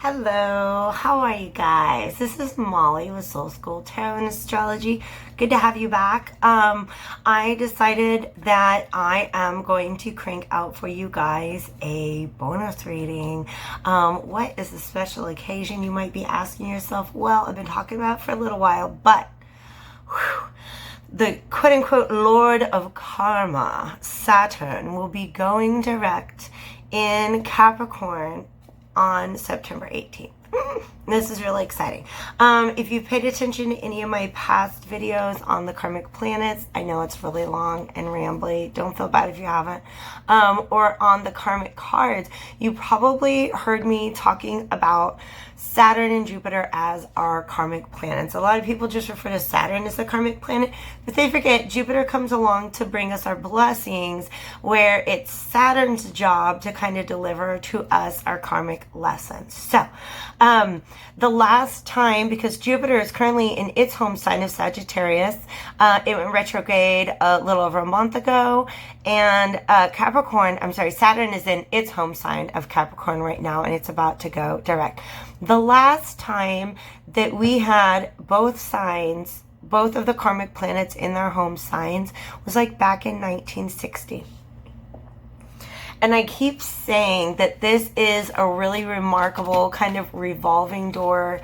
Hello, how are you guys? This is Molly with Soul School Tarot and Astrology. Good to have you back. I decided that I am going to crank out for you guys a bonus reading. What is the special occasion, you might be asking yourself? Well, I've been talking about it for a little while, but the quote-unquote Lord of Karma, Saturn, will be going direct in Capricorn on September 18th. This is really exciting. If you've paid attention to any of my past videos on the karmic planets, I know it's really long and rambly. Don't feel bad if you haven't. Or on the karmic cards, you probably heard me talking about Saturn and Jupiter as our karmic planets. A lot of people just refer to Saturn as the karmic planet, but they forget Jupiter comes along to bring us our blessings, where it's Saturn's job to kind of deliver to us our karmic lessons. So, the last time, because Jupiter is currently in its home sign of Sagittarius, it went retrograde a little over a month ago, and Saturn is in its home sign of Capricorn right now, and it's about to go direct. The last time that we had both of the karmic planets in their home signs was like back in 1960. And I keep saying that this is a really remarkable kind of revolving door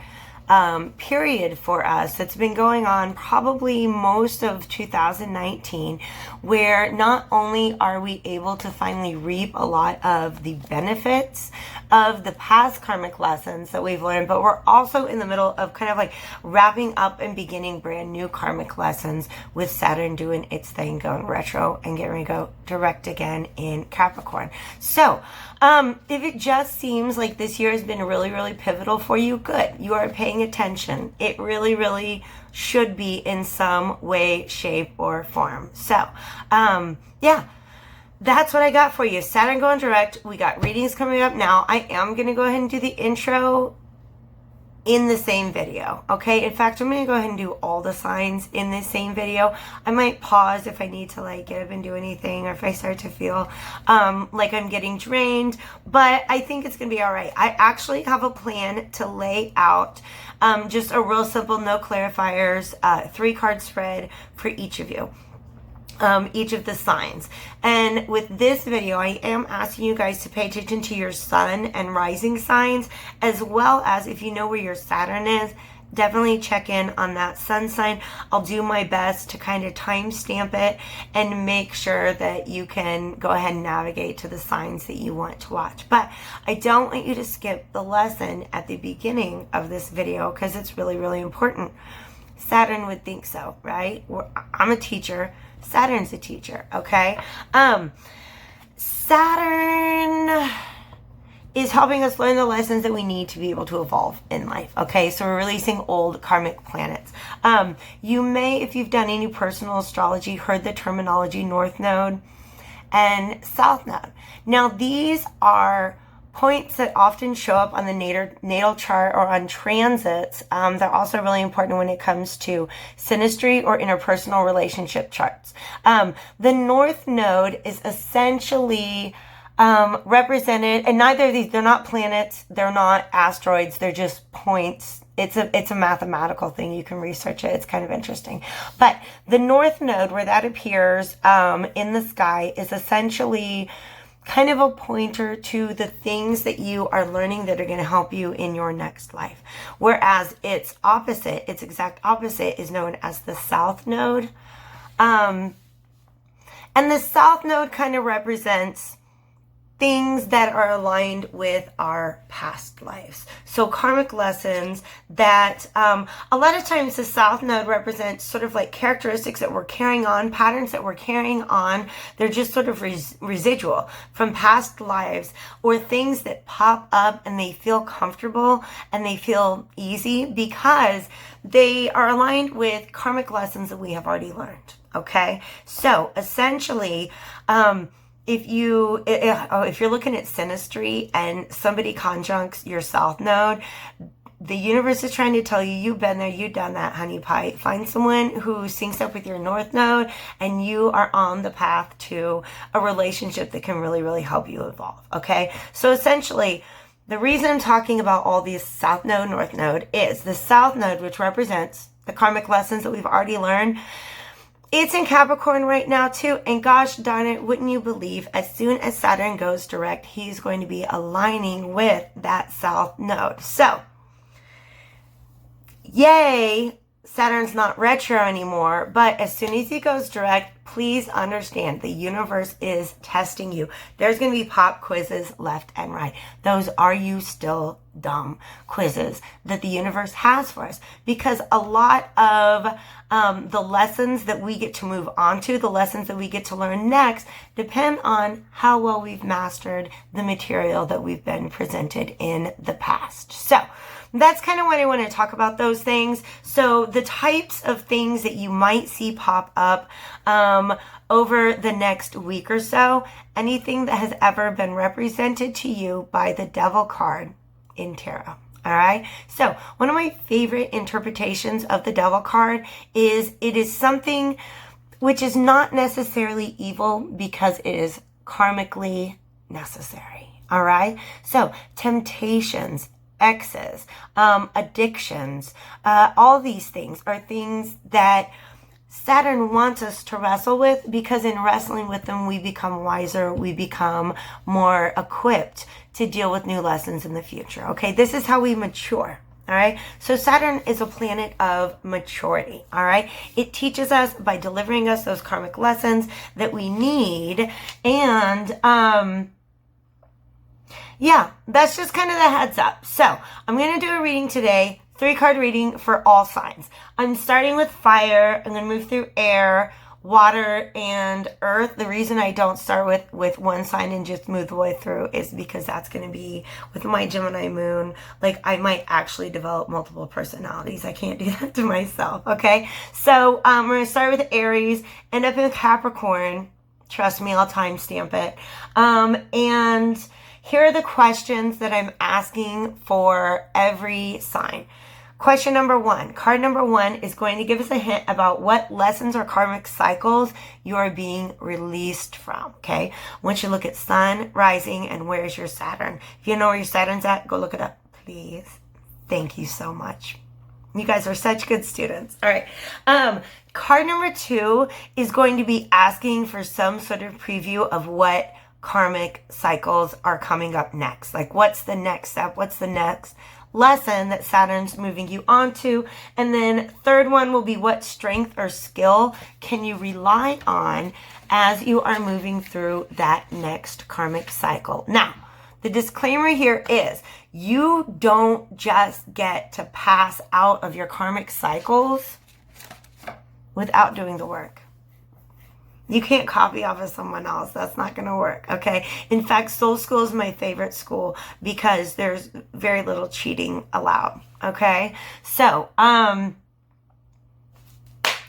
period for us. It's been going on probably most of 2019, where not only are we able to finally reap a lot of the benefits of the past karmic lessons that we've learned, but we're also in the middle of kind of like wrapping up and beginning brand new karmic lessons with Saturn doing its thing, going retro and getting ready to go direct again in Capricorn. So if it just seems like this year has been really, really pivotal for you, good. You are paying attention. It really, really should be in some way, shape, or form. So, yeah, that's what I got for you. Saturn going direct. We got readings coming up now. I am going to go ahead and do the intro in the same video, okay? In fact, I'm going to go ahead and do all the signs in this same video. I might pause if I need to like get up and do anything, or if I start to feel like I'm getting drained, but I think it's going to be all right. I actually have a plan to lay out just a real simple, no clarifiers, 3-card spread for each of you. Each of the signs. And with this video, I am asking you guys to pay attention to your sun and rising signs, as well as if you know where your Saturn is, definitely check in on that sun sign. I'll do my best to kind of timestamp it and make sure that you can go ahead and navigate to the signs that you want to watch. But I don't want you to skip the lesson at the beginning of this video, because it's really, really important. Saturn would think so, right? I'm a teacher. Saturn's a teacher, okay? Saturn is helping us learn the lessons that we need to be able to evolve in life, okay? So we're releasing old karmic planets. You may, if you've done any personal astrology, heard the terminology North Node and South Node. Now, these are points that often show up on the natal chart or on transits. They're also really important when it comes to synastry or interpersonal relationship charts. The North Node is essentially represented, and neither of these, they're not planets, they're not asteroids, they're just points. It's a mathematical thing. You can research it. It's kind of interesting. But the North Node, where that appears in the sky, is essentially kind of a pointer to the things that you are learning that are going to help you in your next life. Whereas its exact opposite is known as the South Node. And the South Node kind of represents things that are aligned with our past lives. So karmic lessons that a lot of times the South Node represents sort of like characteristics that we're carrying on, patterns that we're carrying on. They're just sort of residual from past lives, or things that pop up and they feel comfortable and they feel easy because they are aligned with karmic lessons that we have already learned, okay? So essentially, if you're looking at synastry and somebody conjuncts your South Node, the universe is trying to tell you, you've been there, you've done that, honey pie. Find someone who syncs up with your North Node, and you are on the path to a relationship that can really, really help you evolve, okay? So essentially, the reason I'm talking about all these South Node, North Node is the South Node, which represents the karmic lessons that we've already learned. It's in Capricorn right now too, and gosh darn it, wouldn't you believe, as soon as Saturn goes direct, he's going to be aligning with that South Node. So, yay, Saturn's not retro anymore, but as soon as he goes direct, please understand the universe is testing you. There's going to be pop quizzes left and right. Those "Are you still dumb?" quizzes that the universe has for us, because a lot of the lessons that we get to move on to, the lessons that we get to learn next, depend on how well we've mastered the material that we've been presented in the past. So that's kind of what I want to talk about, those things. So the types of things that you might see pop up over the next week or so, anything that has ever been represented to you by the Devil card in tarot. All right. So one of my favorite interpretations of the Devil card is it is something which is not necessarily evil because it is karmically necessary. All right. So temptations, exes, addictions, all these things are things that Saturn wants us to wrestle with, because in wrestling with them, we become wiser, we become more equipped to deal with new lessons in the future. Okay, this is how we mature. All right, so Saturn is a planet of maturity. All right, it teaches us by delivering us those karmic lessons that we need. And yeah, that's just kind of the heads up. So I'm going to do a reading today, 3-card reading for all signs. I'm starting with fire. I'm going to move through air, water, and earth. The reason I don't start with one sign and just move the way through is because that's going to be with my Gemini moon. Like, I might actually develop multiple personalities. I can't do that to myself. Okay. So we're going to start with Aries, end up in Capricorn. Trust me, I'll timestamp it. And here are the questions that I'm asking for every sign. Question number 1, card number 1 is going to give us a hint about what lessons or karmic cycles you are being released from, okay? Once you look at sun, rising, and where's your Saturn. If you know where your Saturn's at, go look it up, please. Thank you so much. You guys are such good students. All right. Card number 2 is going to be asking for some sort of preview of what karmic cycles are coming up next. Like, what's the next step? What's the next lesson that Saturn's moving you on to? And then third one will be, what strength or skill can you rely on as you are moving through that next karmic cycle? Now, the disclaimer here is you don't just get to pass out of your karmic cycles without doing the work. You can't copy off of someone else. That's not going to work, okay? In fact, Soul School is my favorite school because there's very little cheating allowed, okay? So,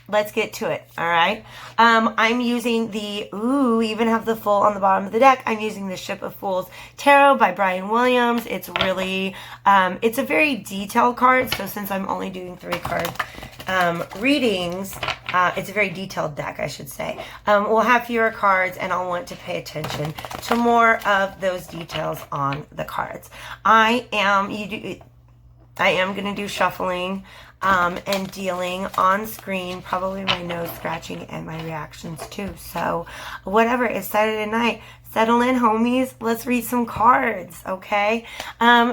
let's get to it, all right? I'm using the, we even have the Fool on the bottom of the deck. I'm using the Ship of Fools Tarot by Brian Williams. It's really, it's a very detailed card. So since I'm only doing 3-card readings, it's a very detailed deck, I should say. We'll have fewer cards, and I'll want to pay attention to more of those details on the cards. I am going to do shuffling and dealing on screen, probably my nose scratching and my reactions too. So whatever, it's Saturday night. Settle in, homies. Let's read some cards, okay?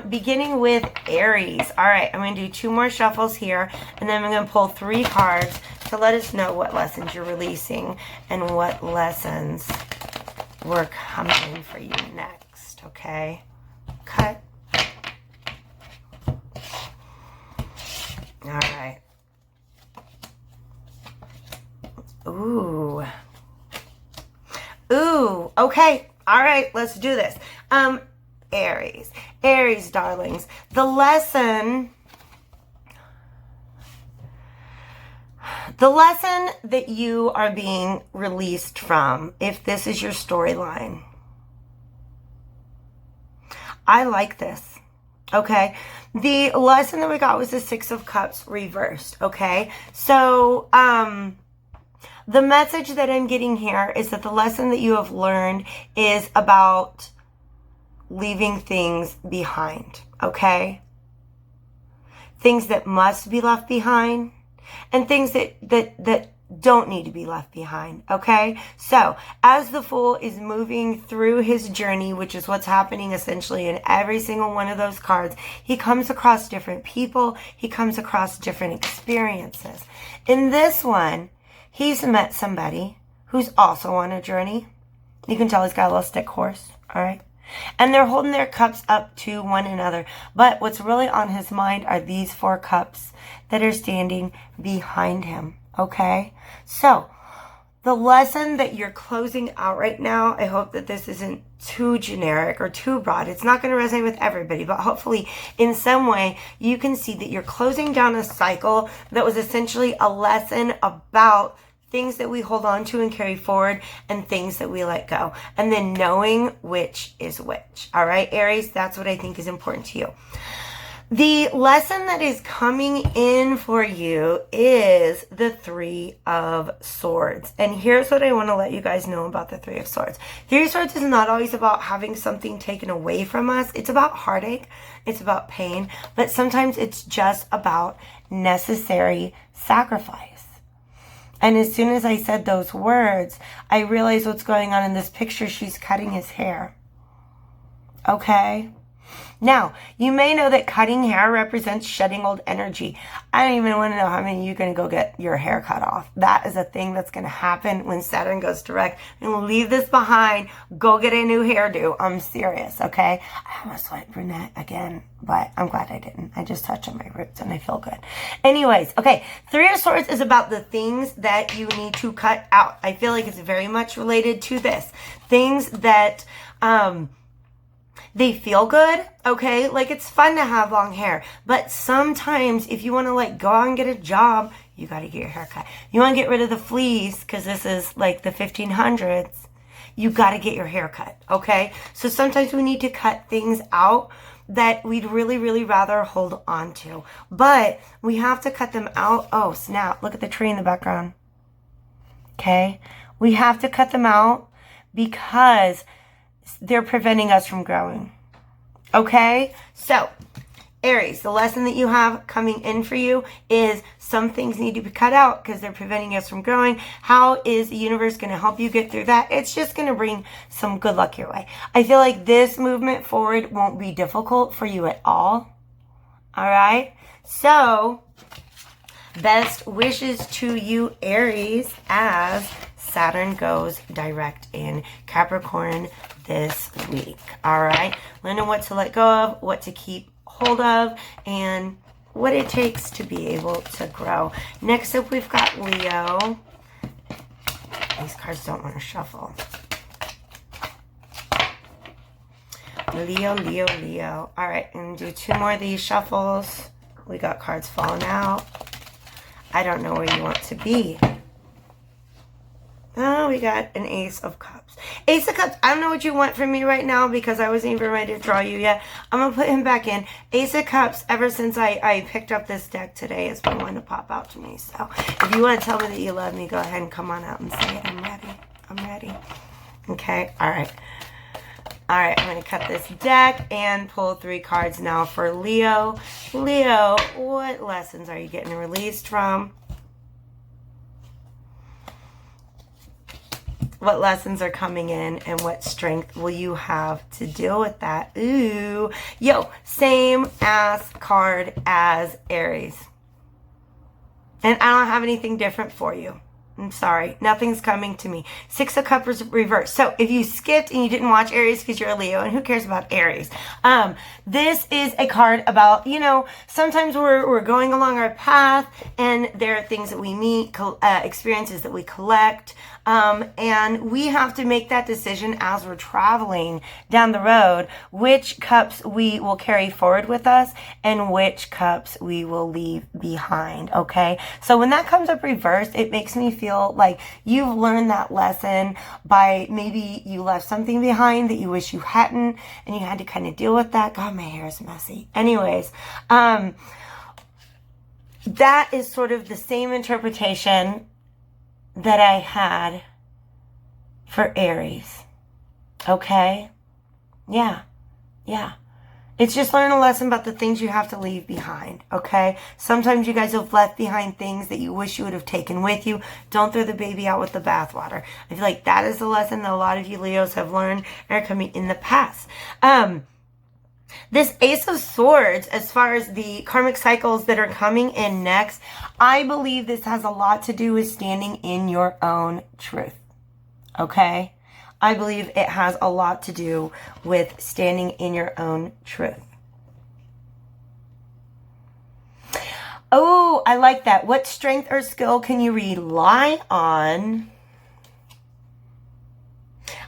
Beginning with Aries. All right, I'm going to do 2 more shuffles here, and then I'm going to pull 3 cards to let us know what lessons you're releasing and what lessons were coming for you next, okay? Cut. All right. Ooh. Ooh, okay. All right, let's do this. Aries, darlings. The lesson that you are being released from, if this is your storyline, I like this. Okay, the lesson that we got was the 6 of Cups reversed. Okay, so the message that I'm getting here is that the lesson that you have learned is about leaving things behind, okay? Things that must be left behind and things that don't need to be left behind, okay? So as the Fool is moving through his journey, which is what's happening essentially in every single one of those cards, he comes across different people, he comes across different experiences. In this one, he's met somebody who's also on a journey. You can tell he's got a little stick horse, all right? And they're holding their cups up to one another. But what's really on his mind are these 4 cups that are standing behind him, okay? So, the lesson that you're closing out right now, I hope that this isn't too generic or too broad. It's not going to resonate with everybody, but hopefully in some way you can see that you're closing down a cycle that was essentially a lesson about things that we hold on to and carry forward and things that we let go. And then knowing which is which. All right, Aries, that's what I think is important to you. The lesson that is coming in for you is the 3 of Swords. And here's what I want to let you guys know about the 3 of Swords. 3 of Swords is not always about having something taken away from us. It's about heartache. It's about pain. But sometimes it's just about necessary sacrifice. And as soon as I said those words, I realized what's going on in this picture. She's cutting his hair. Okay? Now, you may know that cutting hair represents shedding old energy. I don't even want to know how many of you are going to go get your hair cut off. That is a thing that's going to happen when Saturn goes direct. And leave this behind. Go get a new hairdo. I'm serious, okay? I almost went brunette again, but I'm glad I didn't. I just touched on my roots and I feel good. Anyways, okay, 3 of Swords is about the things that you need to cut out. I feel like it's very much related to this. Things that, they feel good, okay? Like, it's fun to have long hair. But sometimes, if you want to, like, go out and get a job, you got to get your hair cut. You want to get rid of the fleas, because this is, like, the 1500s. You got to get your hair cut, okay? So sometimes we need to cut things out that we'd really, really rather hold on to. But we have to cut them out. Oh, snap. Look at the tree in the background. Okay? We have to cut them out because they're preventing us from growing. Okay? So, Aries, the lesson that you have coming in for you is some things need to be cut out because they're preventing us from growing. How is the universe going to help you get through that? It's just going to bring some good luck your way. I feel like this movement forward won't be difficult for you at all. All right? So, best wishes to you, Aries, as Saturn goes direct in Capricorn this week. All right, learning what to let go of, what to keep hold of, and what it takes to be able to grow. Next up, we've got Leo. These cards don't want to shuffle. Leo, Leo, Leo. All right, and do 2 more of these shuffles. We got cards falling out. I don't know where you want to be. Oh, we got an Ace of Cups. Ace of Cups, I don't know what you want from me right now because I wasn't even ready to draw you yet. I'm going to put him back in. Ace of Cups, ever since I picked up this deck today, has been one to pop out to me. So if you want to tell me that you love me, go ahead and come on out and say it. I'm ready. I'm ready. Okay, all right. All right, I'm going to cut this deck and pull 3 cards now for Leo. Leo, what lessons are you getting released from? What lessons are coming in and what strength will you have to deal with that? Ooh, yo, same ass card as Aries. And I don't have anything different for you. I'm sorry, nothing's coming to me. 6 of Cups reversed. So if you skipped and you didn't watch Aries because you're a Leo, and who cares about Aries? This is a card about, you know, sometimes we're going along our path and there are things that we meet, experiences that we collect, and we have to make that decision as we're traveling down the road, which cups we will carry forward with us and which cups we will leave behind, okay? So when that comes up reversed, it makes me feel like you've learned that lesson by maybe you left something behind that you wish you hadn't, and you had to kind of deal with that. God, my hair is messy. Anyways, that is sort of the same interpretation that I had for Aries. Okay? Yeah. Yeah. It's just learn a lesson about the things you have to leave behind, okay? Sometimes you guys have left behind things that you wish you would have taken with you. Don't throw the baby out with the bathwater. I feel like that is the lesson that a lot of you Leos have learned and are coming in the past. This Ace of Swords, as far as the karmic cycles that are coming in next, I believe this has a lot to do with standing in your own truth, okay? I believe it has a lot to do with standing in your own truth. Oh, I like that. What strength or skill can you rely on?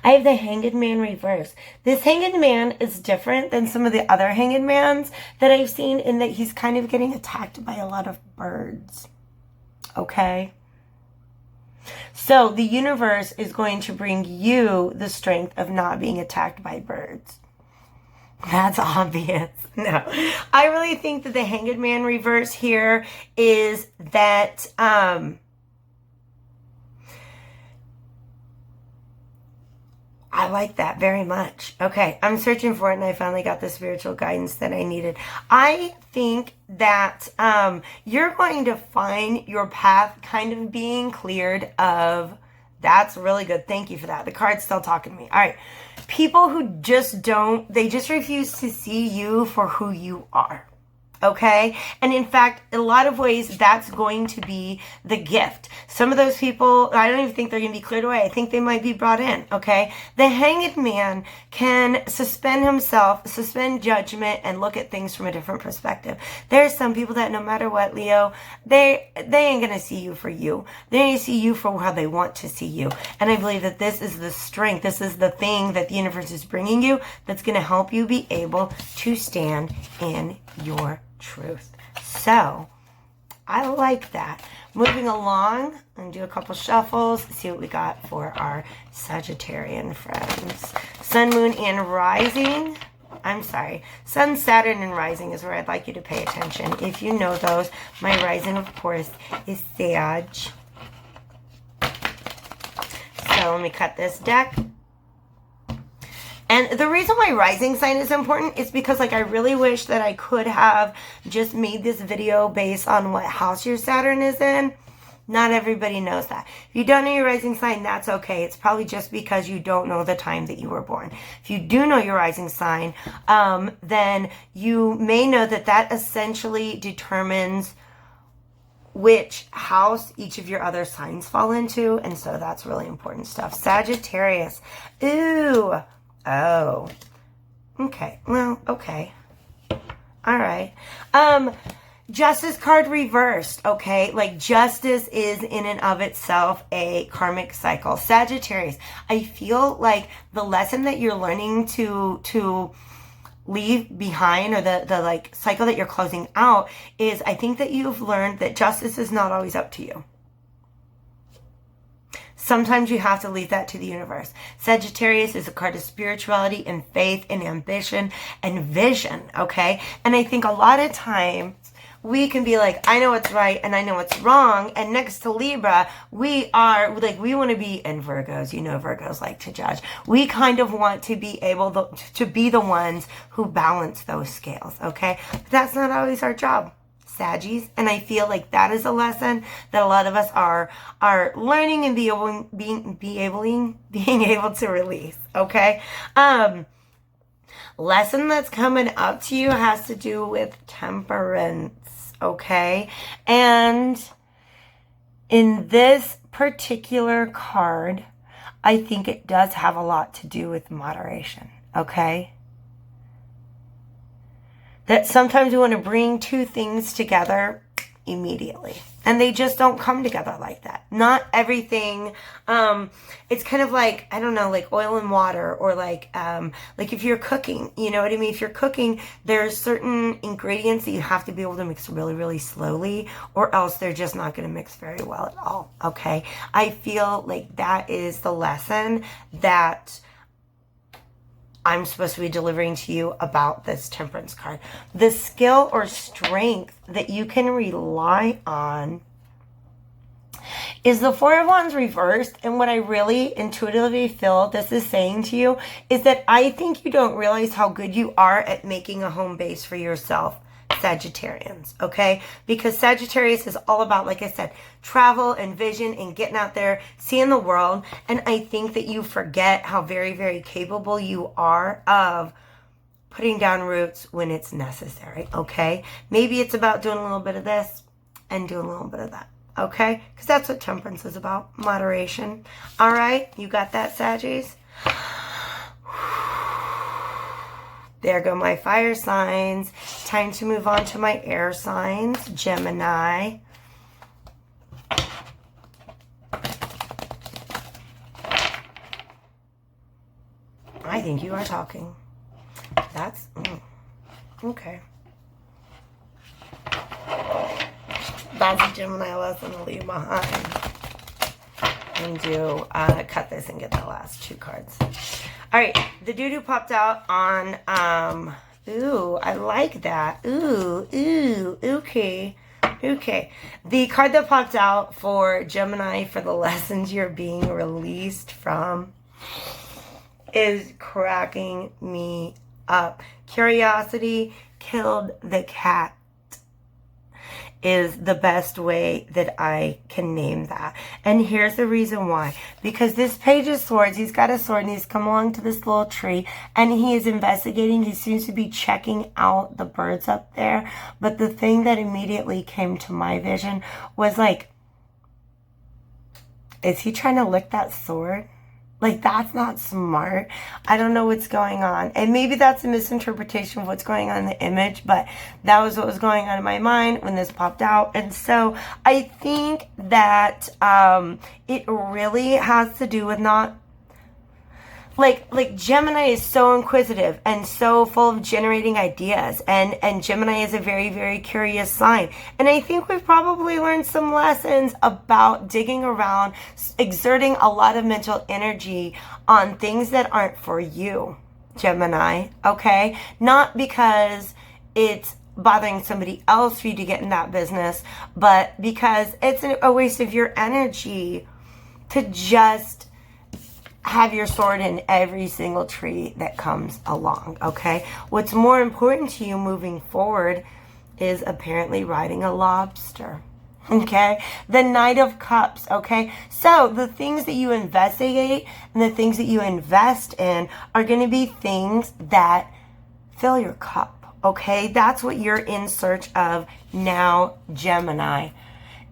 I have the Hanged Man reverse. This Hanged Man is different than some of the other Hanged Mans that I've seen in that he's kind of getting attacked by a lot of birds. Okay? So the universe is going to bring you the strength of not being attacked by birds. That's obvious. No. I really think that the Hanged Man reverse here is that I like that very much. Okay, I'm searching for it and I finally got the spiritual guidance that I needed. I think that you're going to find your path kind of being cleared of... That's really good. Thank you for that. The card's still talking to me. All right. People who just don't... They just refuse to see you for who you are. Okay? And in fact, in a lot of ways, that's going to be the gift. Some of those people, I don't even think they're going to be cleared away. I think they might be brought in. Okay? The Hanged Man can suspend himself, suspend judgment, and look at things from a different perspective. There's some people that no matter what, Leo, they ain't going to see you for you. They're going to see you for how they want to see you. And I believe that this is the strength. This is the thing that the universe is bringing you that's going to help you be able to stand in your truth. So I like that. Moving along and do a couple shuffles, see what we got for our Sagittarian friends. Sun, Moon, and Rising. I'm sorry. Sun, Saturn, and Rising is where I'd like you to pay attention. If you know those, my Rising, of course, is Sag. So let me cut this deck. And the reason why rising sign is important is because, like, I really wish that I could have just made this video based on what house your Saturn is in. Not everybody knows that. If you don't know your rising sign, that's okay. It's probably just because you don't know the time that you were born. If you do know your rising sign, then you may know that that essentially determines which house each of your other signs fall into. And so that's really important stuff. Sagittarius. Ooh. Oh, okay. Well, okay. All right. Justice card reversed. Okay. Like justice is in and of itself a karmic cycle. Sagittarius, I feel like the lesson that you're learning to leave behind, or the like cycle that you're closing out, is I think that you've learned that justice is not always up to you. Sometimes you have to leave that to the universe. Sagittarius is a card of spirituality and faith and ambition and vision, okay? And I think a lot of times we can be like, I know what's right and I know what's wrong. And next to Libra, we are like, we want to be, and Virgos, you know Virgos like to judge. We kind of want to be able to be the ones who balance those scales, okay? But that's not always our job. Saggies, and I feel like that is a lesson that a lot of us are learning and being able to release. Okay. Lesson that's coming up to you has to do with temperance. Okay, and in this particular card, I think it does have a lot to do with moderation. Okay. That sometimes we want to bring two things together immediately. And they just don't come together like that. Not everything, it's kind of like, I don't know, like oil and water, or like if you're cooking, you know what I mean? If you're cooking, there's certain ingredients that you have to be able to mix really, really slowly, or else they're just not going to mix very well at all, okay? I feel like that is the lesson that I'm supposed to be delivering to you about this temperance card. The skill or strength that you can rely on is the Four of Wands reversed. And what I really intuitively feel this is saying to you is that I think you don't realize how good you are at making a home base for yourself, Sagittarians, okay? Because Sagittarius is all about, like I said, travel and vision and getting out there, seeing the world. And I think that you forget how very, very capable you are of putting down roots when it's necessary, okay? Maybe it's about doing a little bit of this and doing a little bit of that, okay? Because that's what temperance is about, moderation. All right, you got that, Saggies? There go my fire signs. Time to move on to my air signs, Gemini. I think you are talking. That's, okay. That's a Gemini lesson to leave behind. And do, cut this and get the last two cards. All right, the doo-doo popped out on, ooh, I like that. Ooh, okay. Okay. The card that popped out for Gemini for the lessons you're being released from is cracking me up. Curiosity killed the cat is the best way that I can name that. And here's the reason why. Because this Page of Swords, he's got a sword and he's come along to this little tree and he is investigating. He seems to be checking out the birds up there. But the thing that immediately came to my vision was like, is he trying to lick that sword? Like, that's not smart. I don't know what's going on. And maybe that's a misinterpretation of what's going on in the image, but that was what was going on in my mind when this popped out. And so I think that it really has to do with not... Like Gemini is so inquisitive and so full of generating ideas. And Gemini is a very, very curious sign. And I think we've probably learned some lessons about digging around, exerting a lot of mental energy on things that aren't for you, Gemini, okay? Not because it's bothering somebody else for you to get in that business, but because it's a waste of your energy to just have your sword in every single tree that comes along, okay? What's more important to you moving forward is apparently riding a lobster, okay? The Knight of Cups, okay? So the things that you investigate and the things that you invest in are going to be things that fill your cup, okay? That's what you're in search of now, Gemini.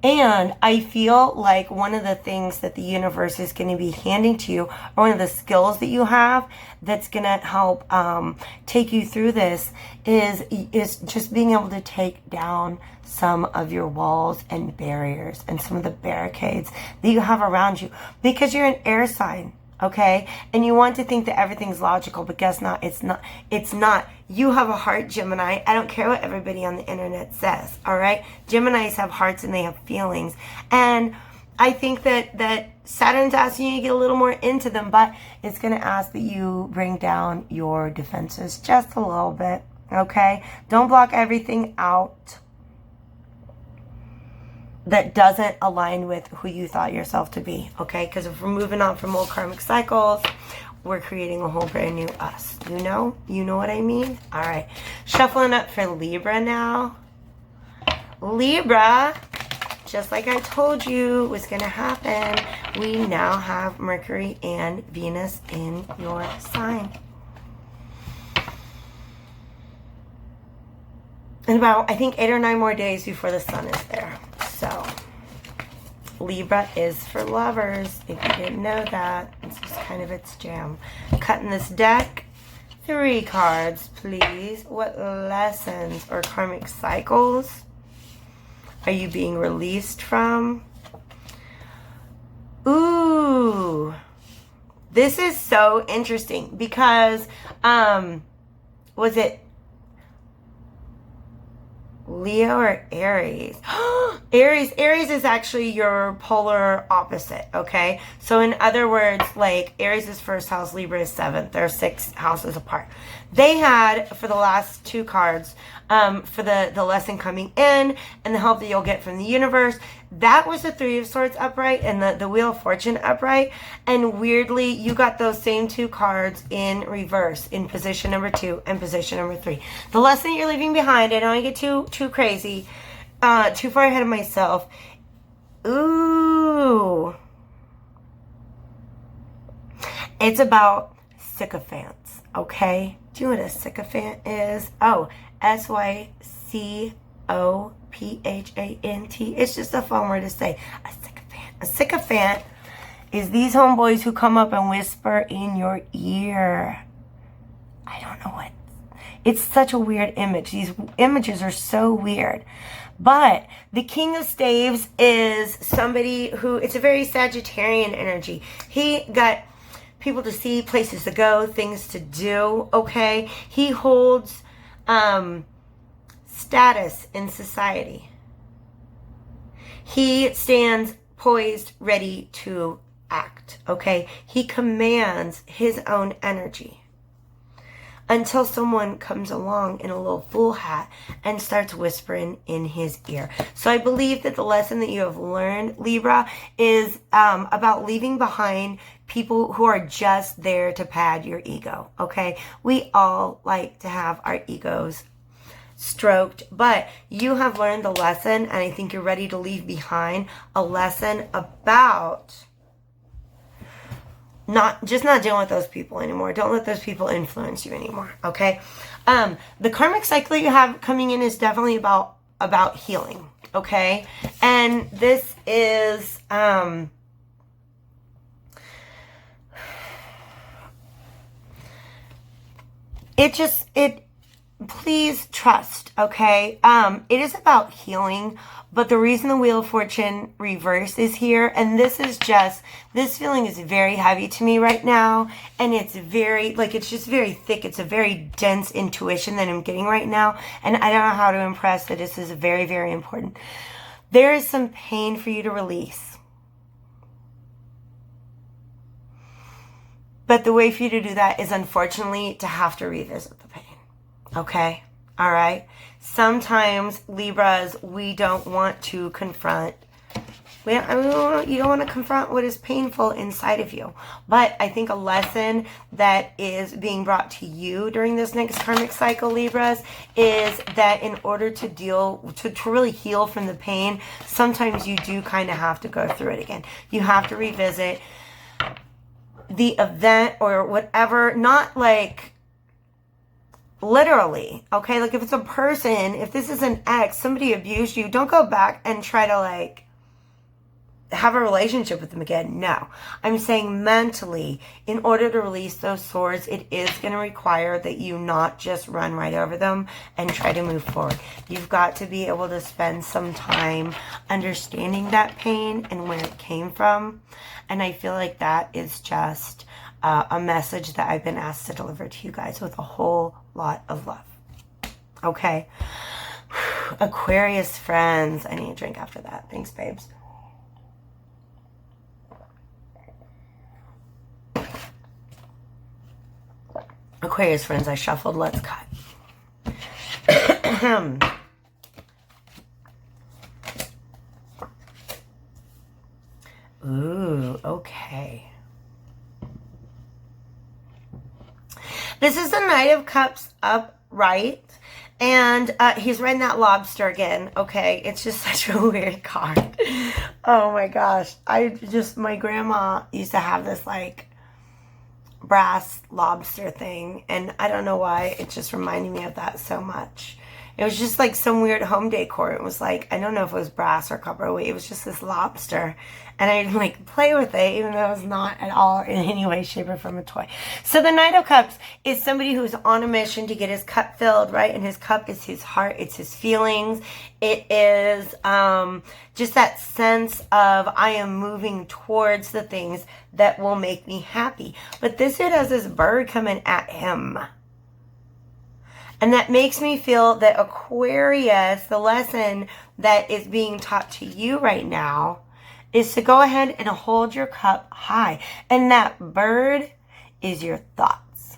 And I feel like one of the things that the universe is going to be handing to you, or one of the skills that you have that's going to help take you through this is just being able to take down some of your walls and barriers and some of the barricades that you have around you. Because you're an air sign, okay? And you want to think that everything's logical, but guess not. It's not. It's not. You have a heart, Gemini. I don't care what everybody on the internet says, all right? Geminis have hearts and they have feelings. And I think that Saturn's asking you to get a little more into them, but it's going to ask that you bring down your defenses just a little bit, okay? Don't block everything out that doesn't align with who you thought yourself to be, okay? Because if we're moving on from old karmic cycles, we're creating a whole brand new us. You know what I mean? All right, shuffling up for Libra now. Libra, just like I told you was going to happen, we now have Mercury and Venus in your sign. In about, I think, 8 or 9 more days before the sun is there. So, Libra is for lovers, if you didn't know that. It's just kind of its jam. Cutting this deck, 3 cards, please. What lessons or karmic cycles are you being released from? Ooh, this is so interesting because, was it Leo or Aries? Aries is actually your polar opposite, okay? So in other words, like Aries is first house, Libra is 7th. They're 6 houses apart. They had, for the last 2 cards, for the lesson coming in and the help that you'll get from the universe. That was the Three of Swords upright and the Wheel of Fortune upright. And weirdly, you got those same two cards in reverse in position number 2 and position number 3. The lesson you're leaving behind, I don't want to get too crazy, too far ahead of myself. Ooh. It's about sycophants, okay? Do you know what a sycophant is? Oh, sycophant. It's just a fun word to say. A sycophant. A sycophant is these homeboys who come up and whisper in your ear. I don't know what. It's such a weird image. These images are so weird. But the King of Staves is somebody who, it's a very Sagittarian energy. He got people to see, places to go, things to do, okay? He holds status in society. He stands poised, ready to act, okay? He commands his own energy until someone comes along in a little fool hat and starts whispering in his ear. So I believe that the lesson that you have learned, Libra, is about leaving behind people who are just there to pad your ego, okay? We all like to have our egos stroked, but you have learned the lesson, and I think you're ready to leave behind a lesson about not dealing with those people anymore. Don't let those people influence you anymore, okay? The karmic cycle you have coming in is definitely about healing, okay? And this is please trust, okay? It is about healing, but the reason the Wheel of Fortune reverse is here, and this feeling is very heavy to me right now, and it's just very thick. It's a very dense intuition that I'm getting right now, and I don't know how to impress that this is very, very important. There is some pain for you to release. But the way for you to do that is, unfortunately, to have to revisit the pain. Okay? All right? Sometimes, Libras, we don't want to confront. You don't want to confront what is painful inside of you. But I think a lesson that is being brought to you during this next karmic cycle, Libras, is that in order to really heal from the pain, sometimes you do kind of have to go through it again. You have to revisit the event or whatever, not like literally, okay? Like if it's a person, if this is an ex, somebody abused you, don't go back and try to like have a relationship with them again. No. I'm saying mentally, in order to release those swords, it is going to require that you not just run right over them and try to move forward. You've got to be able to spend some time understanding that pain and where it came from. And I feel like that is just a message that I've been asked to deliver to you guys with a whole lot of love. Okay? Aquarius friends. I need a drink after that. Thanks, babes. Aquarius friends, I shuffled. Let's cut. Ooh, okay. This is the Knight of Cups upright. And he's riding that lobster again, okay? It's just such a weird card. Oh my gosh. My grandma used to have this like brass lobster thing, and I don't know why, it just reminded me of that so much. It was just like some weird home decor. It was like, I don't know if it was brass or copper. It was just this lobster, and I'd like play with it, even though it was not at all in any way, shape, or form a toy. So the Knight of Cups is somebody who's on a mission to get his cup filled, right? And his cup is his heart, it's his feelings. It is just that sense of, I am moving towards the things that will make me happy. But this dude has this bird coming at him. And that makes me feel that Aquarius, the lesson that is being taught to you right now, is to go ahead and hold your cup high. And that bird is your thoughts.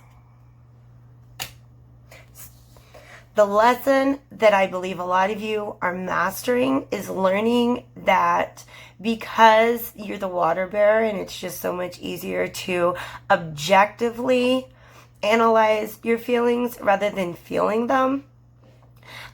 the lesson that I believe a lot of you are mastering is learning that because you're the water bearer and it's just so much easier to objectively analyze your feelings rather than feeling them.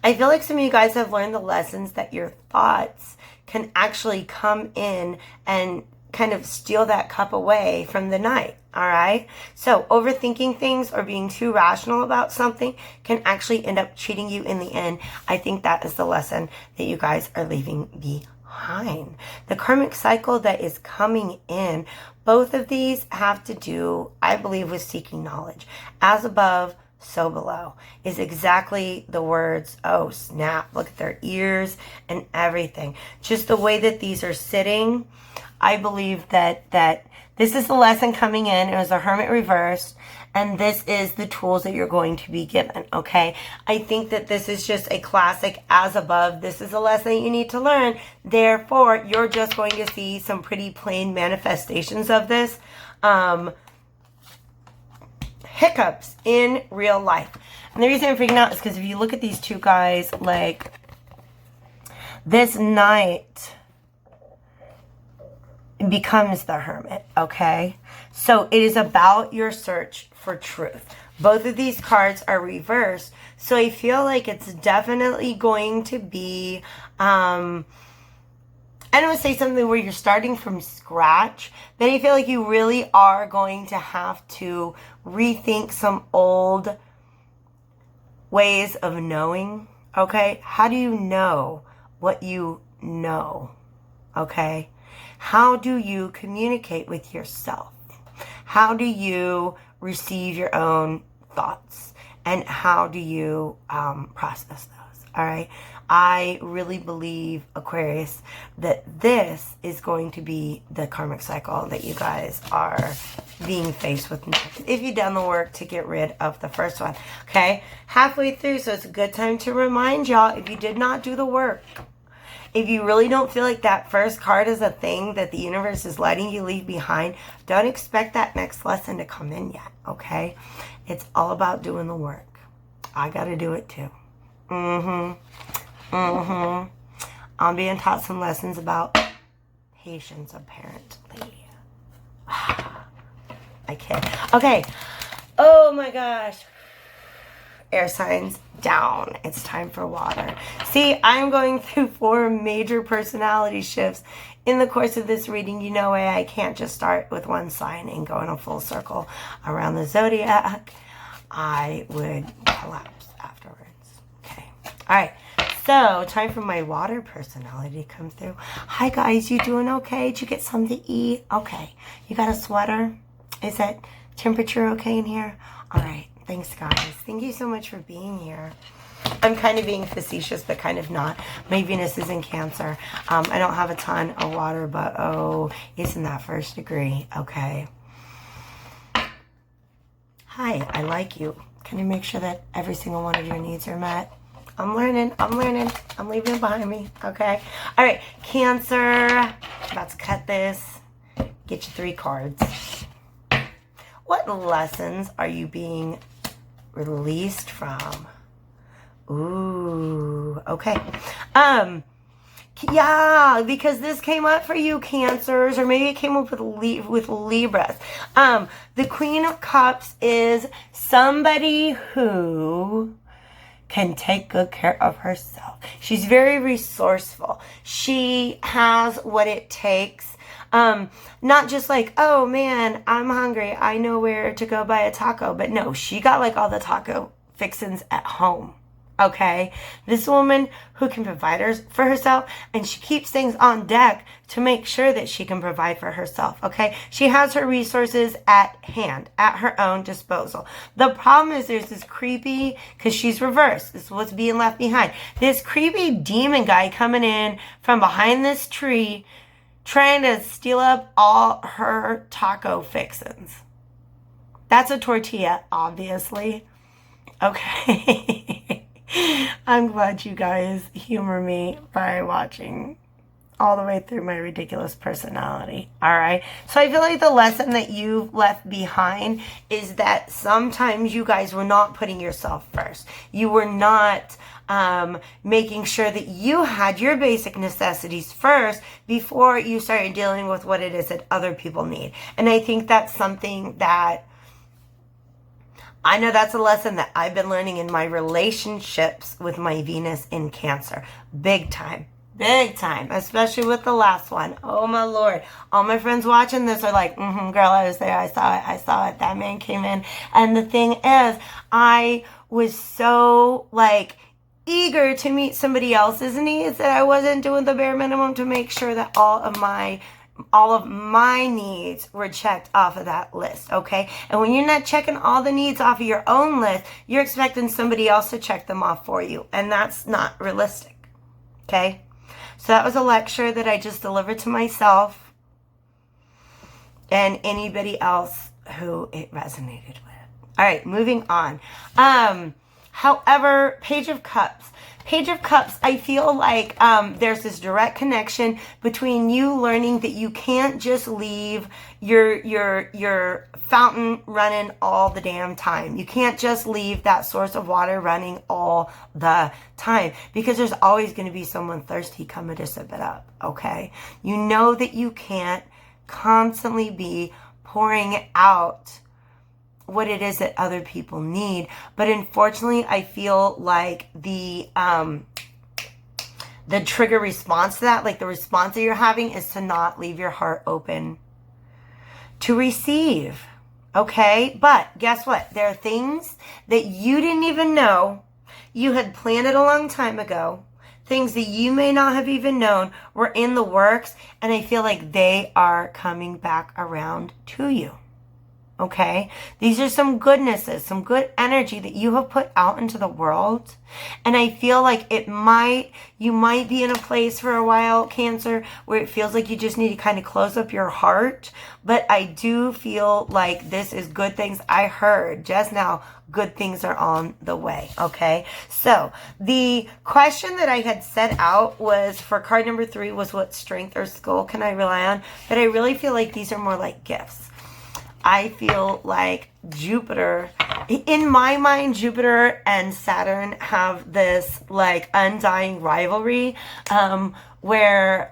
I feel like some of you guys have learned the lessons that your thoughts can actually come in and kind of steal that cup away from the night. All right. So overthinking things or being too rational about something can actually end up cheating you in the end. I think that is the lesson that you guys are leaving behind. The karmic cycle that is coming in, both of these have to do, I believe, with seeking knowledge. As above, so below is exactly the words. Oh, snap. Look at their ears and everything. Just the way that these are sitting. I believe that this is the lesson coming in. It was a Hermit reversed, and this is the tools that you're going to be given, okay? I think that this is just a classic as above. This is a lesson you need to learn. Therefore, you're just going to see some pretty plain manifestations of this. Hiccups in real life. And the reason I'm freaking out is because if you look at these two guys, like this Knight becomes the Hermit, okay? So it is about your search for truth. Both of these cards are reversed, so I feel like it's definitely going to be, I don't want to say something where you're starting from scratch, then I feel like you really are going to have to rethink some old ways of knowing, okay? How do you know what you know, okay? How do you communicate with yourself? How do you receive your own thoughts? And how do you process those? All right. I really believe, Aquarius, that this is going to be the karmic cycle that you guys are being faced with next, if you've done the work to get rid of the first one. Okay. Halfway through, so it's a good time to remind y'all, if you did not do the work, if you really don't feel like that first card is a thing that the universe is letting you leave behind, don't expect that next lesson to come in yet, okay? It's all about doing the work. I got to do it too. I'm being taught some lessons about patience, apparently. I kid. Okay. Oh my gosh. Air signs down. It's time for water. See, I'm going through 4 major personality shifts in the course of this reading. You know, I can't just start with one sign and go in a full circle around the zodiac. I would collapse afterwards. Okay. All right. So, time for my water personality to come through. Hi, guys. You doing okay? Did you get something to eat? Okay. You got a sweater? Is that temperature okay in here? All right. Thanks, guys. Thank you so much for being here. I'm kind of being facetious, but kind of not. My Venus is in Cancer. I don't have a ton of water, but oh, it's in that 1st degree. Okay. Hi, I like you. Can you make sure that every single one of your needs are met? I'm learning. I'm leaving it behind me. Okay. All right. Cancer. About to cut this. Get you 3 cards. What lessons are you being released from? Ooh, okay. Yeah, because this came up for you, Cancers, or maybe it came up with Libras. The Queen of Cups is somebody who can take good care of herself. She's very resourceful. She has what it takes. Not just like, oh man, I'm hungry, I know where to go buy a taco. But no, she got like all the taco fixins at home. Okay. This woman who can provide for herself, and she keeps things on deck to make sure that she can provide for herself. Okay. She has her resources at hand, at her own disposal. The problem is there's this creepy, because she's reversed. This is what's being left behind. This creepy demon guy coming in from behind this tree, trying to steal up all her taco fixins. That's a tortilla, obviously. Okay. I'm glad you guys humor me by watching all the way through my ridiculous personality. All right. So I feel like the lesson that you've left behind is that sometimes you guys were not putting yourself first. You were not making sure that you had your basic necessities first before you started dealing with what it is that other people need. And I think that's something that I know that's a lesson that I've been learning in my relationships with my Venus in Cancer. Big time. Big time. Especially with the last one. Oh my Lord. All my friends watching this are like, girl, I was there. I saw it. I saw it. That man came in. And the thing is, I was so like eager to meet somebody else's needs that I wasn't doing the bare minimum to make sure that all of my needs were checked off of that list, okay? And when you're not checking all the needs off of your own list, you're expecting somebody else to check them off for you, and that's not realistic, okay? So that was a lecture that I just delivered to myself and anybody else who it resonated with. All right, moving on. However, Page of Cups. Page of Cups, I feel like there's this direct connection between you learning that you can't just leave your fountain running all the damn time. You can't just leave that source of water running all the time because there's always going to be someone thirsty coming to sip it up, okay? You know that you can't constantly be pouring out what it is that other people need. But unfortunately, I feel like the trigger response to that, like the response that you're having, is to not leave your heart open to receive. Okay? But guess what? There are things that you didn't even know you had planned a long time ago. Things that you may not have even known were in the works. And I feel like they are coming back around to you. Okay, these are some goodnesses, some good energy that you have put out into the world. And I feel like you might be in a place for a while, Cancer, where it feels like you just need to kind of close up your heart. But I do feel like this is good things. I heard just now, good things are on the way. Okay, so the question that I had set out was for card number 3 was what strength or skill can I rely on? But I really feel like these are more like gifts. I feel like Jupiter, in my mind, Jupiter and Saturn have this like undying rivalry where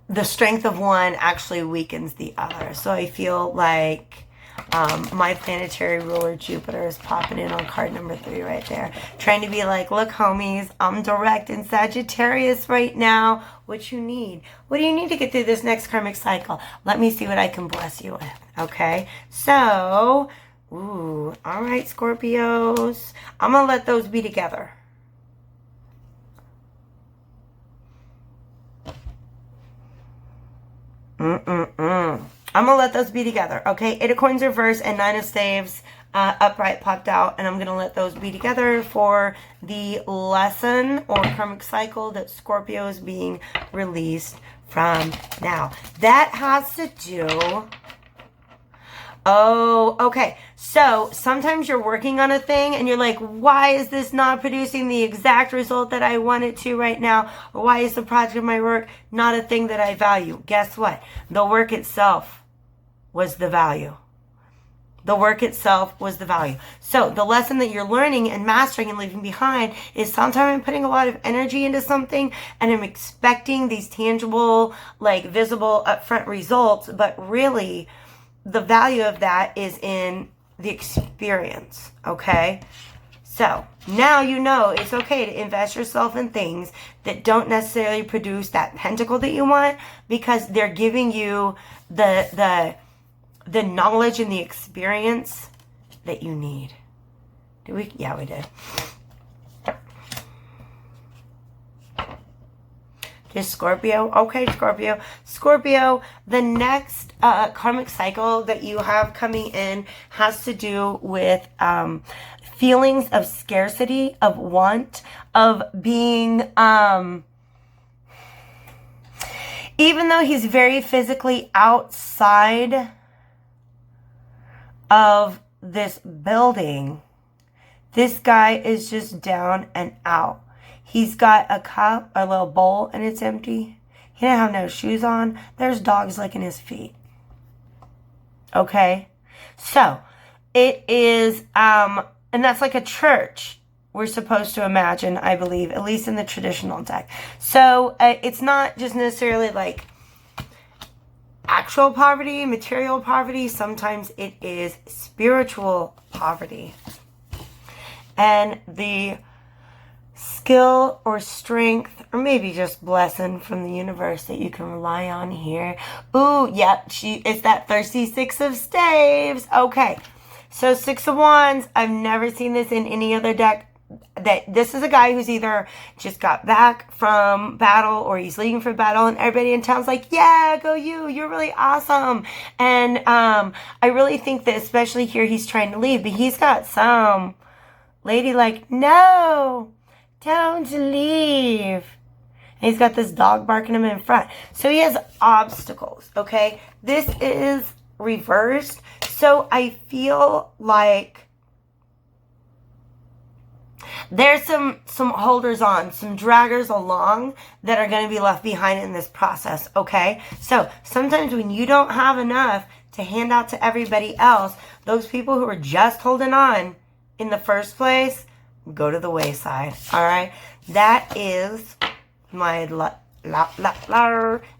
the strength of one actually weakens the other. So I feel like my planetary ruler Jupiter is popping in on card number 3 right there. Trying to be like, look, homies, I'm direct in Sagittarius right now. What you need? What do you need to get through this next karmic cycle? Let me see what I can bless you with. Okay? So, all right, Scorpios. I'm going to let those be together. I'm going to let those be together, okay? 8 of Coins reverse and 9 of Staves upright popped out. And I'm going to let those be together for the lesson or karmic cycle that Scorpio is being released from now. That has to do... Oh, okay. So sometimes you're working on a thing and you're like, why is this not producing the exact result that I want it to right now? Or why is the project of my work not a thing that I value? Guess what? The work itself was the value. The work itself was the value. So the lesson that you're learning and mastering and leaving behind is sometimes I'm putting a lot of energy into something and I'm expecting these tangible, like visible upfront results, but really the value of that is in the experience, okay? So now you know it's okay to invest yourself in things that don't necessarily produce that pentacle that you want because they're giving you the knowledge and the experience that you need. Did we? Yeah, we did. Just Scorpio. Okay, Scorpio. Scorpio, the next karmic cycle that you have coming in has to do with feelings of scarcity, of want, of being... even though he's very physically outside of this building, this guy is just down and out. He's got a cup, a little bowl, and it's empty. He didn't have no shoes on. There's dogs licking his feet. Okay? So, it is, and that's like a church. We're supposed to imagine, I believe, at least in the traditional deck. So, it's not just necessarily like actual poverty, material poverty. Sometimes it is spiritual poverty. And the skill or strength, or maybe just blessing from the universe that you can rely on here. Ooh, yep, it's that thirsty Six of Staves. Okay, so Six of Wands, I've never seen this in any other deck. That this is a guy who's either just got back from battle or he's leaving for battle, and everybody in town's like, yeah, go you, you're really awesome. And I really think that especially here he's trying to leave, but he's got some lady like, no, don't leave. And he's got this dog barking him in front. So he has obstacles, okay? This is reversed. So I feel like there's some holders on, some draggers along that are going to be left behind in this process, okay? So sometimes when you don't have enough to hand out to everybody else, those people who are just holding on in the first place, go to the wayside, all right? That is my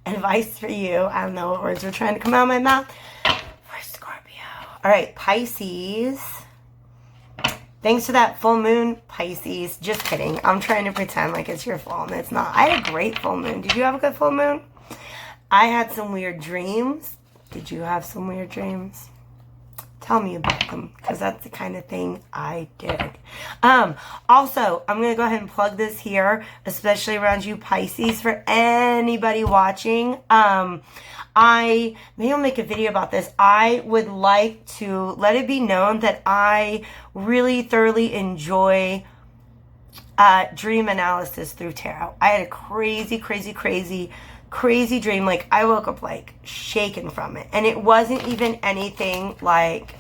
advice for you. I don't know what words are trying to come out of my mouth. For Scorpio. All right, Pisces. Thanks for that full moon, Pisces. Just kidding. I'm trying to pretend like it's your full, and it's not. I had a great full moon. Did you have a good full moon? I had some weird dreams. Did you have some weird dreams? Tell me about them, because that's the kind of thing I did. Also, I'm going to go ahead and plug this here, especially around you Pisces, for anybody watching. Maybe I'll make a video about this. I would like to let it be known that I really thoroughly enjoy dream analysis through tarot. I had a crazy dream. Like, I woke up like shaken from it, and it wasn't even anything like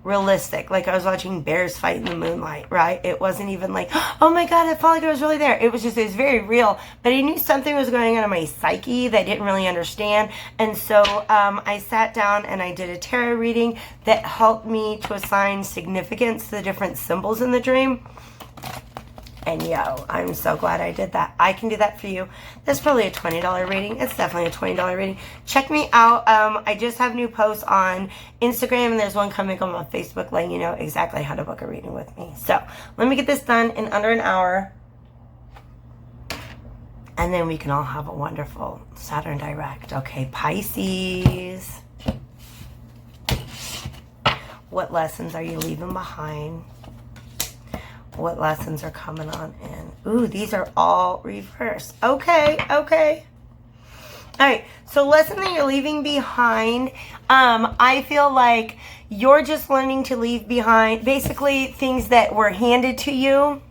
realistic. Like, I was watching bears fight in the moonlight, right? It wasn't even like, oh my god, I felt like I was really there. It was very real, but I knew something was going on in my psyche that I didn't really understand. And so I sat down and I did a tarot reading that helped me to assign significance to the different symbols in the dream. And yo, I'm so glad I did that. I can do that for you. That's probably a $20 reading. It's definitely a $20 reading. Check me out. I just have new posts on Instagram, and there's one coming up on Facebook letting you know exactly how to book a reading with me. So let me get this done in under an hour, and then we can all have a wonderful Saturn direct. Okay, Pisces. What lessons are you leaving behind? What lessons are coming on in? Ooh, these are all reversed. Okay. All right, so lesson that you're leaving behind, I feel like you're just learning to leave behind basically things that were handed to you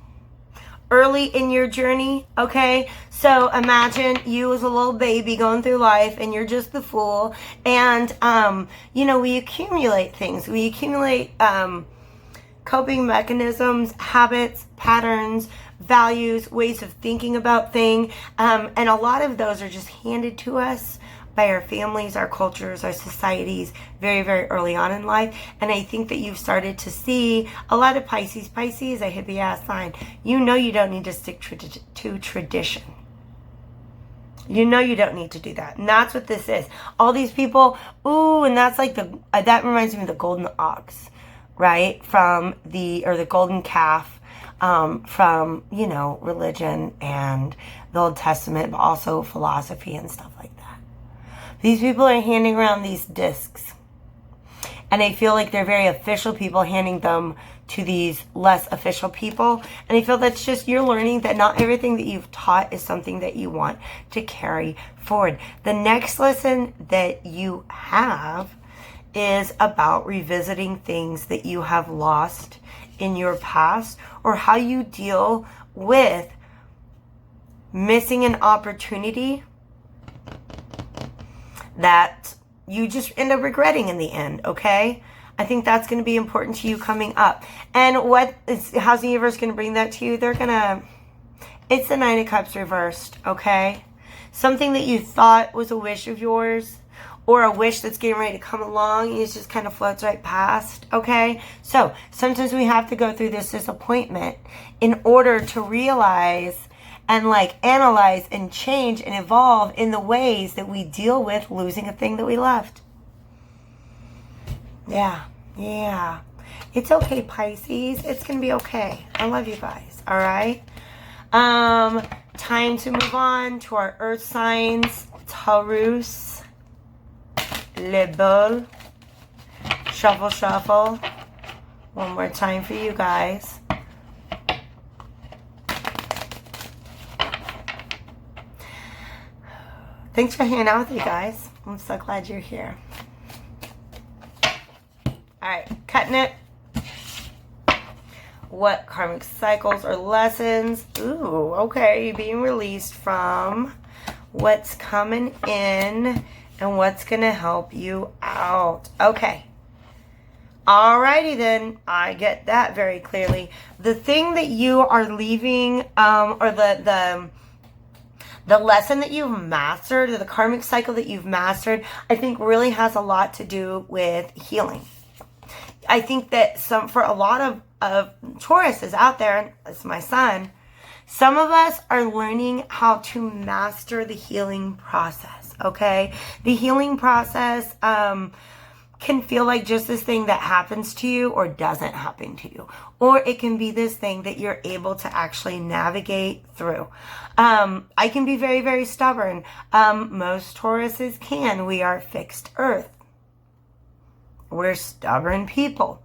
early in your journey, okay? So imagine you as a little baby going through life, and you're just the fool, and, we accumulate things. We accumulate, coping mechanisms, habits, patterns, values, ways of thinking about things, and a lot of those are just handed to us by our families, our cultures, our societies very, very early on in life. And I think that you've started to see a lot of Pisces. Pisces, a hippie ass sign. You know you don't need to stick to tradition. You know you don't need to do that. And that's what this is. All these people, ooh, and that's like that reminds me of the golden ox, right? From the golden calf, from, religion and the Old Testament, but also philosophy and stuff like that. These people are handing around these discs, and I feel like they're very official people handing them to these less official people. And I feel that's just, you're learning that not everything that you've taught is something that you want to carry forward. The next lesson that you have is about revisiting things that you have lost in your past, or how you deal with missing an opportunity that you just end up regretting in the end, okay? I think that's going to be important to you coming up. And how's the universe going to bring that to you? They're going to It's the Nine of Cups reversed, okay? Something that you thought was a wish of yours, or a wish that's getting ready to come along, and it just kind of floats right past, okay? So sometimes we have to go through this disappointment in order to realize and like analyze and change and evolve in the ways that we deal with losing a thing that we loved. Yeah. It's okay, Pisces. It's going to be okay. I love you guys, all right? Time to move on to our earth signs. Taurus, Libra. Shuffle, shuffle. One more time for you guys. Thanks for hanging out with you guys. I'm so glad you're here. All right, cutting it. What karmic cycles or lessons? Ooh, okay, being released from. What's coming in and what's going to help you out. Okay. Alrighty then. I get that very clearly. The thing that you are leaving, or the lesson that you've mastered, or the karmic cycle that you've mastered, I think really has a lot to do with healing. I think that for a lot of Tauruses out there, and it's my son, some of us are learning how to master the healing process, okay? The healing process can feel like just this thing that happens to you or doesn't happen to you. Or it can be this thing that you're able to actually navigate through. I can be very, very stubborn. Most Tauruses can. We are fixed earth. We're stubborn people.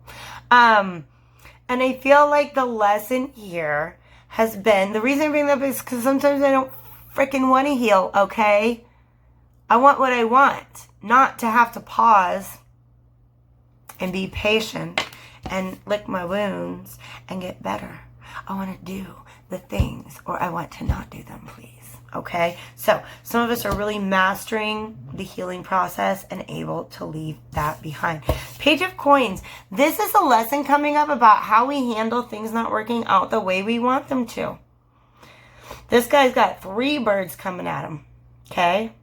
And I feel like the lesson here has been, the reason I bring that up is because sometimes I don't freaking want to heal, okay? I want what I want, not to have to pause and be patient and lick my wounds and get better. I want to do the things, or I want to not do them, please. Okay, so some of us are really mastering the healing process and able to leave that behind. Page of Coins. This is a lesson coming up about how we handle things not working out the way we want them to. This guy's got 3 birds coming at him. Okay.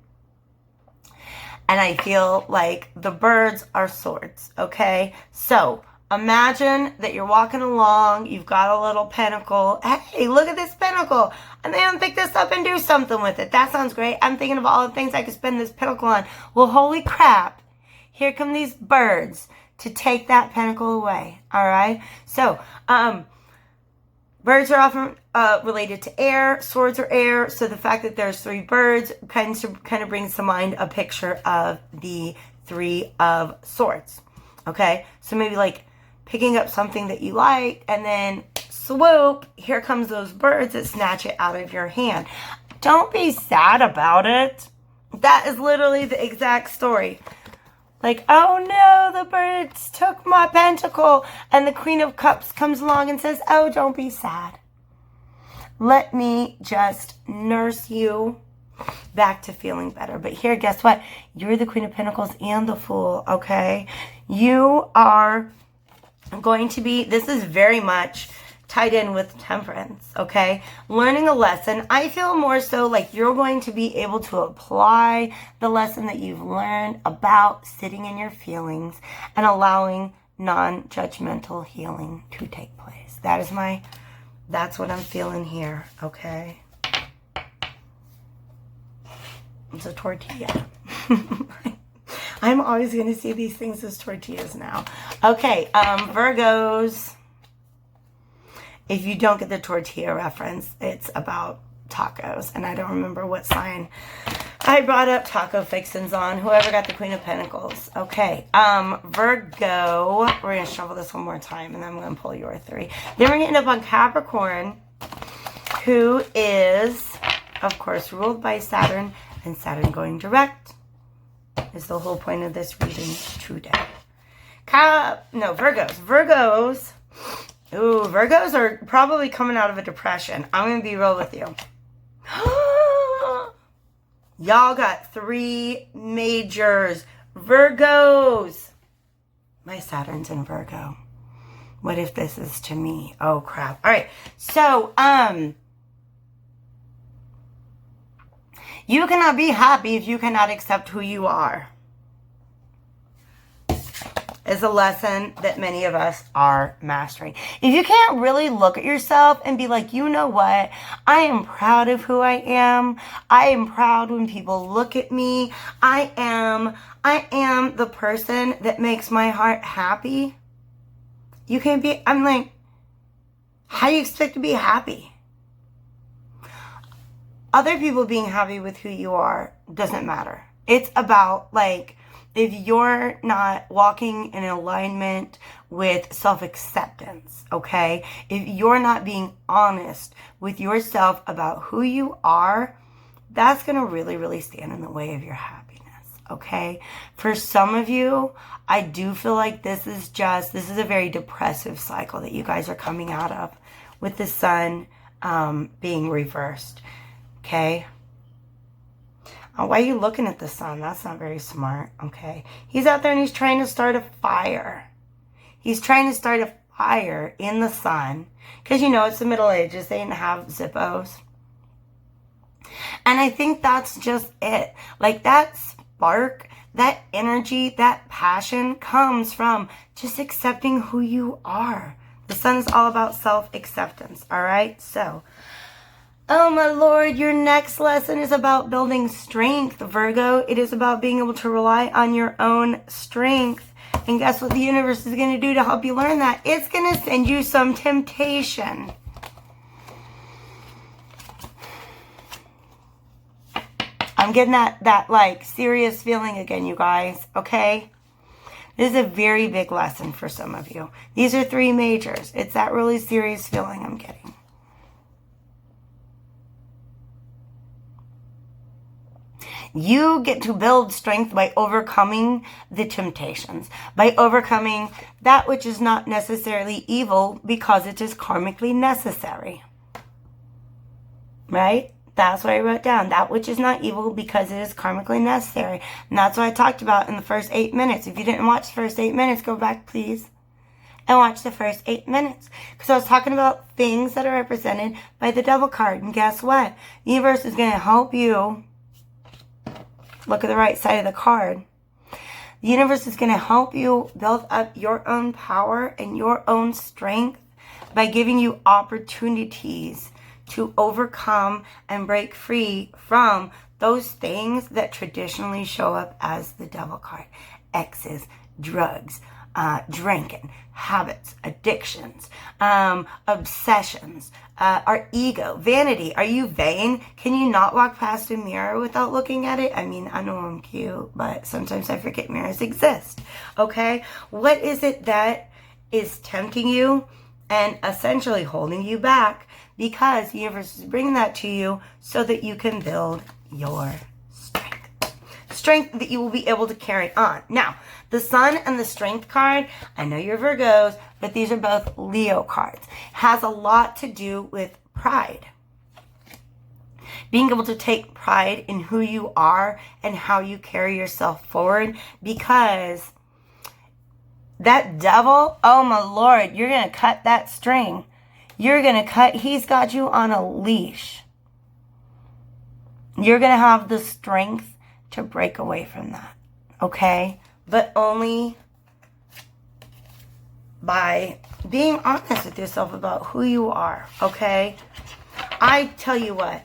And I feel like the birds are swords. Okay. So imagine that you're walking along, you've got a little pentacle. Hey, look at this pentacle. And then pick this up and do something with it. That sounds great. I'm thinking of all the things I could spend this pentacle on. Well, holy crap. Here come these birds to take that pentacle away. All right. So, birds are often related to air. Swords are air. So the fact that there's 3 birds kind of brings to mind a picture of the 3 of swords. Okay. So maybe like picking up something that you like, and then swoop, here comes those birds that snatch it out of your hand. Don't be sad about it. That is literally the exact story. Like, oh no, the birds took my pentacle. And the Queen of Cups comes along and says, oh, don't be sad. Let me just nurse you back to feeling better. But here, guess what? You're the Queen of Pentacles and the Fool, okay? You are going to be, this is very much tied in with Temperance, okay? Learning a lesson. I feel more so like you're going to be able to apply the lesson that you've learned about sitting in your feelings and allowing non-judgmental healing to take place. That's what I'm feeling here, okay? It's a tortilla. I'm always going to see these things as tortillas now. Okay, Virgos. If you don't get the tortilla reference, it's about tacos. And I don't remember what sign I brought up taco fixins on. Whoever got the Queen of Pentacles. Okay, Virgo. We're going to shuffle this one more time, and then I'm going to pull your 3. Then we're going to end up on Capricorn, who is, of course, ruled by Saturn. And Saturn going direct is the whole point of this reading today. Virgos. Virgos. Ooh, Virgos are probably coming out of a depression. I'm going to be real with you. Y'all got 3 majors. Virgos. My Saturn's in Virgo. What if this is to me? Oh, crap. All right. So, You cannot be happy if you cannot accept who you are. Is a lesson that many of us are mastering. If you can't really look at yourself and be like, you know what? I am proud of who I am. I am proud when people look at me. I am the person that makes my heart happy. You can't be, I'm like, how do you expect to be happy? Other people being happy with who you are doesn't matter. It's about, like, if you're not walking in alignment with self-acceptance, okay? If you're not being honest with yourself about who you are, that's going to really, really stand in the way of your happiness, okay? For some of you, I do feel like this is a very depressive cycle that you guys are coming out of with the sun being reversed, okay? Why are you looking at the sun? That's not very smart, okay? He's out there and he's trying to start a fire. He's trying to start a fire in the sun. Because, you know, it's the Middle Ages. They didn't have Zippos. And I think that's just it. Like, that spark, that energy, that passion comes from just accepting who you are. The sun is all about self-acceptance, all right? So, oh my Lord, your next lesson is about building strength, Virgo. It is about being able to rely on your own strength. And guess what the universe is going to do to help you learn that? It's going to send you some temptation. I'm getting that like serious feeling again, you guys, okay? This is a very big lesson for some of you. These are 3 majors. It's that really serious feeling I'm getting. You get to build strength by overcoming the temptations, by overcoming that which is not necessarily evil because it is karmically necessary. Right? That's what I wrote down. That which is not evil because it is karmically necessary. And that's what I talked about in the first 8 minutes. If you didn't watch the first 8 minutes, go back, please, and watch the first 8 minutes. Because I was talking about things that are represented by the Devil card. And guess what? The universe is going to help you. Look at the right side of the card. The universe is going to help you build up your own power and your own strength by giving you opportunities to overcome and break free from those things that traditionally show up as the Devil card. Exes, drugs, drinking, habits, addictions, obsessions, our ego, vanity. Are you vain? Can you not walk past a mirror without looking at it? I mean, I know I'm cute, but sometimes I forget mirrors exist. Okay? What is it that is tempting you and essentially holding you back? Because the universe is bringing that to you so that you can build your strength that you will be able to carry on. Now, the Sun and the Strength card, I know you're Virgos, but these are both Leo cards. Has a lot to do with pride. Being able to take pride in who you are and how you carry yourself forward, because that devil, oh my Lord, you're going to cut that string. You're going to cut, he's got you on a leash. You're going to have the strength to break away from that, okay? But only by being honest with yourself about who you are, okay? I tell you what,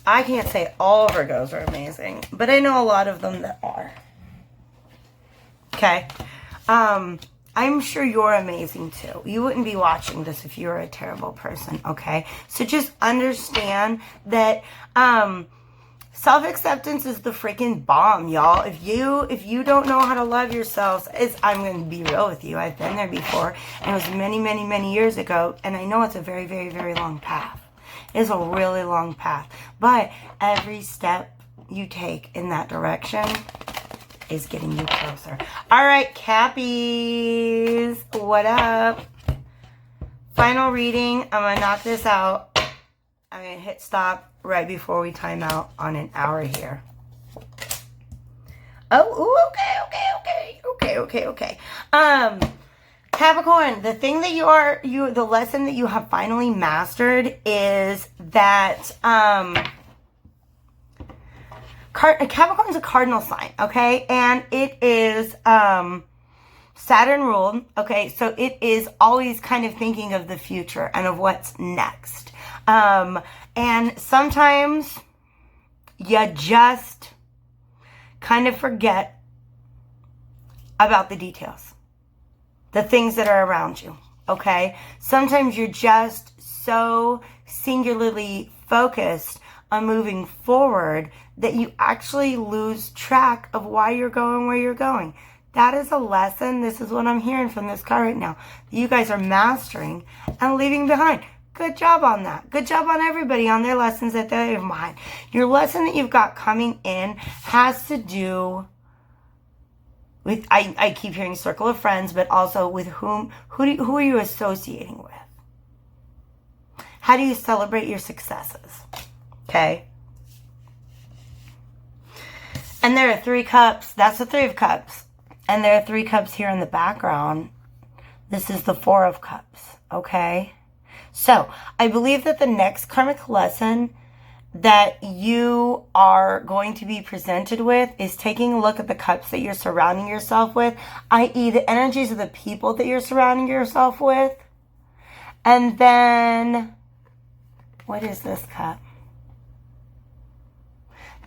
I can't say all Virgos are amazing, but I know a lot of them that are, okay? I'm sure you're amazing too. You wouldn't be watching this if you were a terrible person, okay? So just understand that, self-acceptance is the freaking bomb, y'all. If you don't know how to love yourselves, I'm going to be real with you. I've been there before, and it was many, many, many years ago, and I know it's a very, very, very long path. It's a really long path. But every step you take in that direction is getting you closer. All right, Cappies, what up? Final reading. I'm going to knock this out. I'm going to hit stop right before we time out on an hour here. Oh, okay. Capricorn, the thing that the lesson that you have finally mastered is that, Capricorn's a cardinal sign, okay? And it is Saturn ruled, okay? So it is always kind of thinking of the future and of what's next. And sometimes you just kind of forget about the details, the things that are around you, okay? Sometimes you're just so singularly focused on moving forward that you actually lose track of why you're going where you're going. That is a lesson. This is what I'm hearing from this card right now. You guys are mastering and leaving behind. Good job on that. Good job on everybody on their lessons that they leave behind. Your lesson that you've got coming in has to do with, I keep hearing circle of friends, but also with who are you associating with? How do you celebrate your successes? Okay. And there are 3 cups. That's the 3 of cups. And there are 3 cups here in the background. This is the 4 of cups. Okay. So I believe that the next karmic lesson that you are going to be presented with is taking a look at the cups that you're surrounding yourself with, i.e. the energies of the people that you're surrounding yourself with. And then, what is this cup?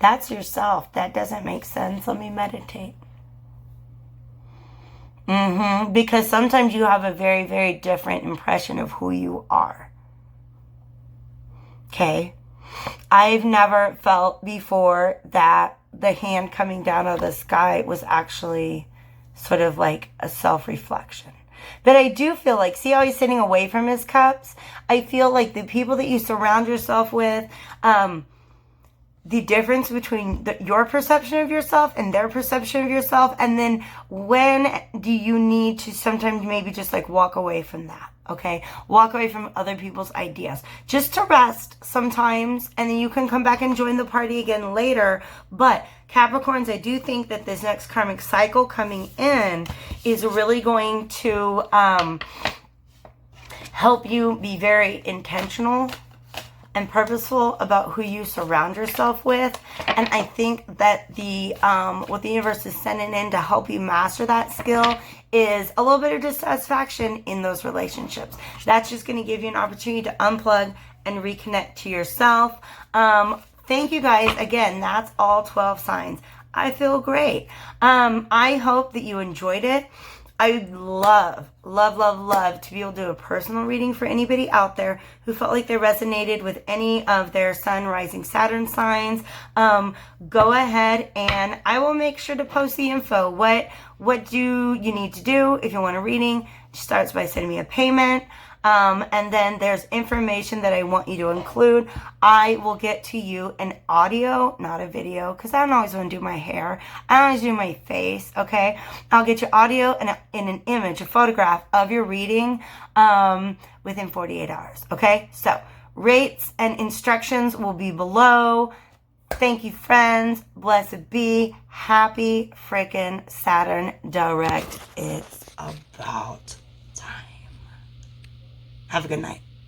That's yourself. That doesn't make sense. Let me meditate. Because sometimes you have a very, very different impression of who you are. Okay. I've never felt before that the hand coming down out of the sky was actually sort of like a self-reflection. But I do feel like, see how he's sitting away from his cups? I feel like the people that you surround yourself with, the difference between your perception of yourself and their perception of yourself, and then when do you need to sometimes maybe just like walk away from that, okay? Walk away from other people's ideas. Just to rest sometimes, and then you can come back and join the party again later. But Capricorns, I do think that this next karmic cycle coming in is really going to help you be very intentional and purposeful about who you surround yourself with. And I think that the what the universe is sending in to help you master that skill is a little bit of dissatisfaction in those relationships. That's just going to give you an opportunity to unplug and reconnect to yourself. Thank you guys. Again, that's all 12 signs. I feel great. I hope that you enjoyed it. I'd love to be able to do a personal reading for anybody out there who felt like they resonated with any of their sun, rising, Saturn signs. Go ahead and I will make sure to post the info. What do you need to do if you want a reading? It starts by sending me a payment. And then there's information that I want you to include. I will get to you an audio, not a video, because I don't always want to do my hair. I don't always do my face, okay? I'll get you audio and an image, a photograph of your reading within 48 hours, okay? So rates and instructions will be below. Thank you, friends. Blessed be. Happy freaking Saturn direct. It's about time. Have a good night.